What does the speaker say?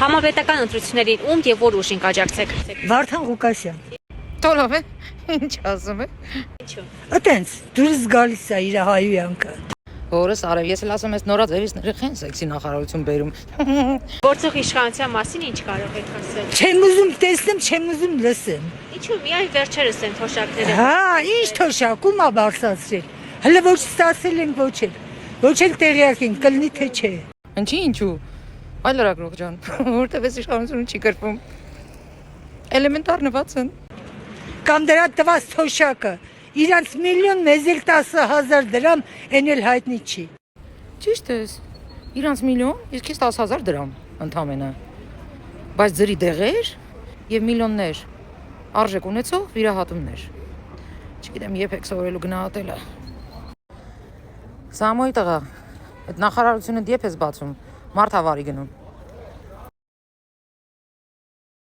Համապետական ընտրություններին ում եւ որ ուժին կաջակցեք։ Վարդան Ղուկասյան։ Տոլով է, ինչ ասում է։ Ինչու։ Այտենց դուրս գալիս է իր հայույանքը։ Որս արև, ես էլ ասում ես նորած էվիսները խեն սեքսի նախարարություն բերում։ Գործող իշխանության մասին ինչ կարող եք ասել։ Չեմ ուզում տեսնեմ, չեմ ուզում լսեմ։ Ինչու միայն վերջերս են թոշակները։ Հա, ինչ թոշակում ա բարձրացրել։ Հələ ոչ ստացել են ոչ էլ տեղյակ են, կլինի թե չէ։ Ինչու։ Այլ լրագրող ջան, որտեղ էս իշխանությունը չի կրվում։ Էլեմենտար նվացն։ Կամ դրա տված թոշակը իրանց միլիոն մեզ էլ 10,000 դրամ են էլ հայտնի չի։ Ճիշտ ես։ Իրանց միլիոն, իսկ ես 10,000 դրամ ընդամենը։ Բայց ձրի դեղեր եւ միլիոններ արժեք ունեցող վիրահատումներ։ Չգիտեմ, երբ եք սովորելու գնահատելը։ Սամոյի տղա, այդ նախարարությունը երբ ես բացում, մարդ հավարի գնում։